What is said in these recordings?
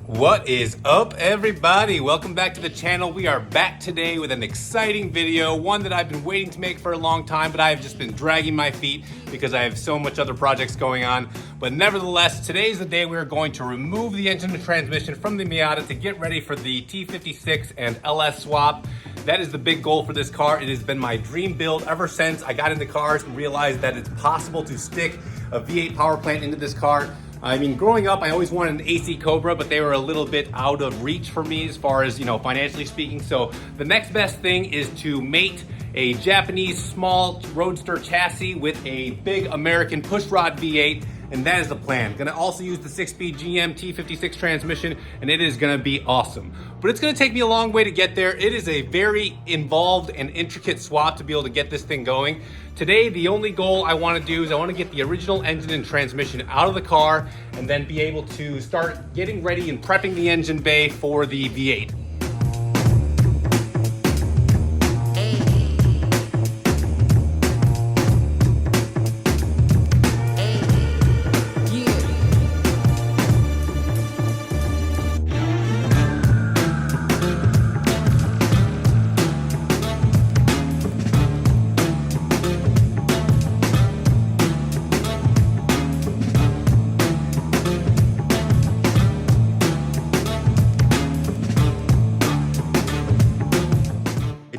What is up, everybody? Welcome back to the channel. We are back today with an exciting video, one that I've been waiting to make for a long time, but I have just been dragging my feet because I have so much other projects going on. But nevertheless, today's the day we are going to remove the engine and transmission from the Miata to get ready for the T56 and LS swap. That is the big goal for this car. It has been my dream build ever since I got into cars and realized that it's possible to stick a V8 power plant into this car. I mean, growing up, I always wanted an AC Cobra, but they were a little bit out of reach for me as far as, financially speaking. So the next best thing is to mate a Japanese small roadster chassis with a big American pushrod V8. And that is the plan. Gonna also use the 6-speed GM T56 transmission, and it is gonna be awesome. But it's gonna take me a long way to get there. It is a very involved and intricate swap to be able to get this thing going. Today, the only goal I wanna do is I wanna get the original engine and transmission out of the car and then be able to start getting ready and prepping the engine bay for the V8.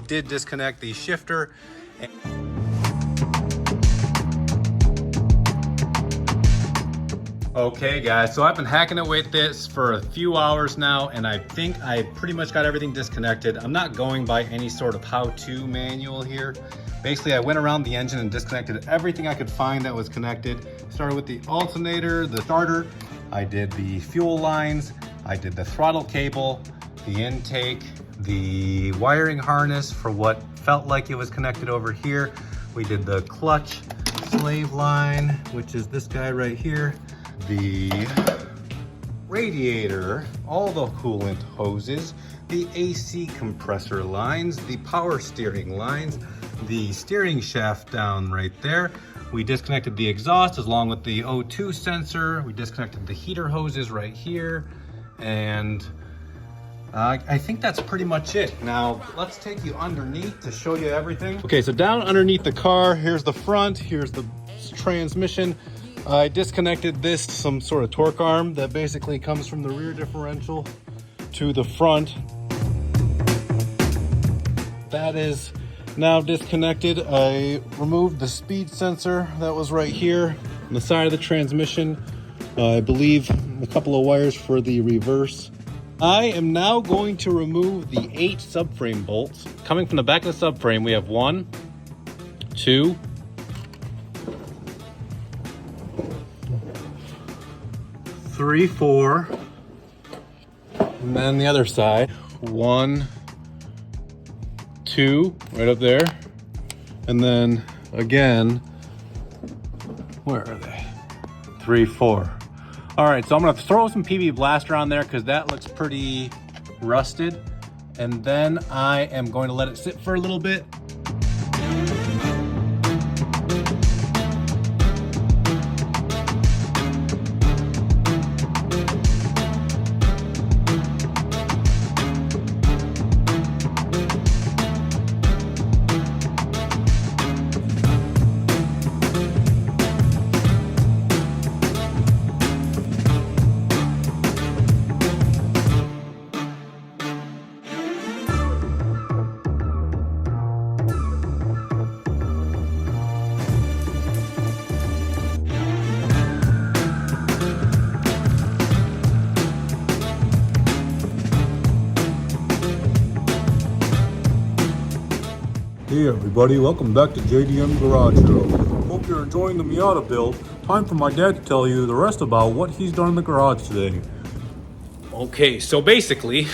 Did disconnect the shifter. Okay guys, so I've been hacking away at this for a few hours now, and I think I pretty much got everything disconnected. I'm not going by any sort of how-to manual here. Basically, I went around the engine and disconnected everything I could find that was connected. Started with the alternator, the starter. I did the fuel lines. I did the throttle cable, the intake, the wiring harness for what felt like it was connected over here. We did the clutch slave line, which is this guy right here. The radiator, all the coolant hoses, the AC compressor lines, the power steering lines, the steering shaft down right there. We disconnected the exhaust along with the O2 sensor. We disconnected the heater hoses right here. And I think that's pretty much it. Now, let's take you underneath to show you everything. Okay, so down underneath the car, here's the front, here's the transmission. I disconnected this, some sort of torque arm that basically comes from the rear differential to the front. That is now disconnected. I removed the speed sensor that was right here on the side of the transmission. I believe a couple of wires for the reverse. I am now going to remove the 8 subframe bolts. Coming from the back of the subframe, we have 1, 2, 3, 4, and then the other side, 1, 2, right up there, and then again, where are they? 3, 4. All right, so I'm gonna throw some PB Blaster on there because that looks pretty rusted. And then I am going to let it sit for a little bit. Hey everybody, welcome back to JDM Garage Show. Hope you're enjoying the Miata build. Time for my dad to tell you the rest about what he's done in the garage today. Okay, so basically,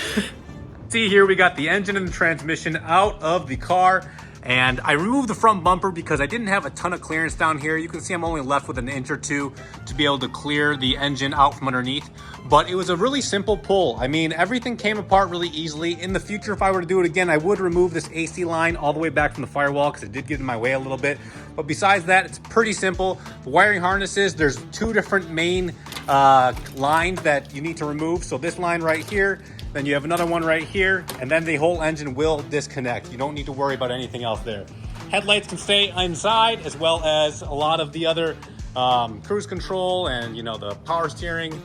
see here we got the engine and the transmission out of the car, and I removed the front bumper because I didn't have a ton of clearance down here. You can see I'm only left with an inch or two to to be able to clear the engine out from underneath. But it was a really simple pull. I mean, everything came apart really easily. In the future, if I were to do it again, I would remove this AC line all the way back from the firewall because it did get in my way a little bit. But besides that, it's pretty simple. The wiring harnesses, there's two different main lines that you need to remove. So this line right here, then you have another one right here, and then the whole engine will disconnect. You don't need to worry about anything else there. Headlights can stay inside, as well as a lot of the other cruise control and, you know, the power steering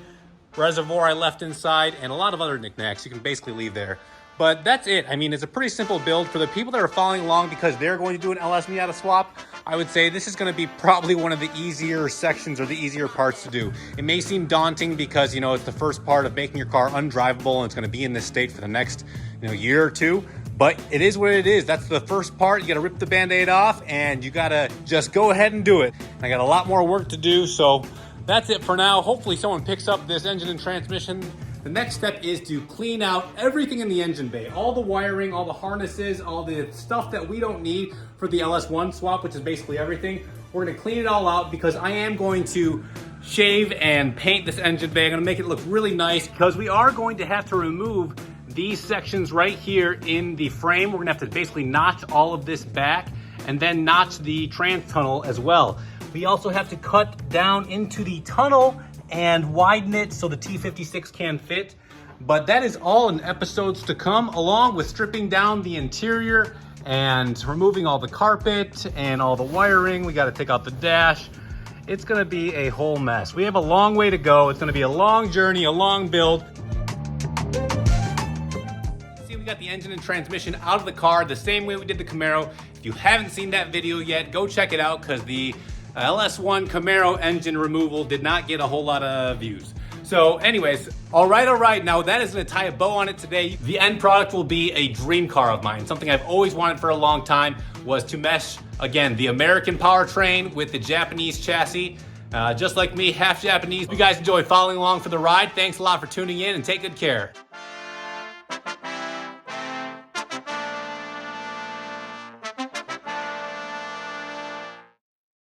reservoir I left inside, and a lot of other knickknacks you can basically leave there. But that's it. I mean, it's a pretty simple build. For the people that are following along because they're going to do an LS Miata swap, I would say this is going to be probably one of the easier sections or the easier parts to do. It may seem daunting because, you know, it's the first part of making your car undrivable and it's going to be in this state for the next, you know, year or two. But it is what it is. That's the first part. You got to rip the Band-Aid off and you got to just go ahead and do it. I got a lot more work to do, so that's it for now. Hopefully someone picks up this engine and transmission. The next step is to clean out everything in the engine bay. All the wiring, all the harnesses, all the stuff that we don't need for the LS1 swap, which is basically everything. We're gonna clean it all out because I am going to shave and paint this engine bay. I'm gonna make it look really nice because we are going to have to remove these sections right here in the frame. We're gonna have to basically notch all of this back and then notch the trans tunnel as well. We also have to cut down into the tunnel and widen it so the T56 can fit. But that is all in episodes to come, along with stripping down the interior and removing all the carpet and all the wiring. We got to take out the dash. It's going to be a whole mess. We have a long way to go. It's going to be a long journey, a long build. See, we got the engine and transmission out of the car the same way we did the Camaro. If you haven't seen that video yet, go check it out because the LS1 Camaro engine removal did not get a whole lot of views. So anyways, all right. Now that is gonna tie a bow on it today. The end product will be a dream car of mine. Something I've always wanted for a long time was to mesh, again, the American powertrain with the Japanese chassis. Just like me, half Japanese. If you guys enjoy following along for the ride, thanks a lot for tuning in and take good care.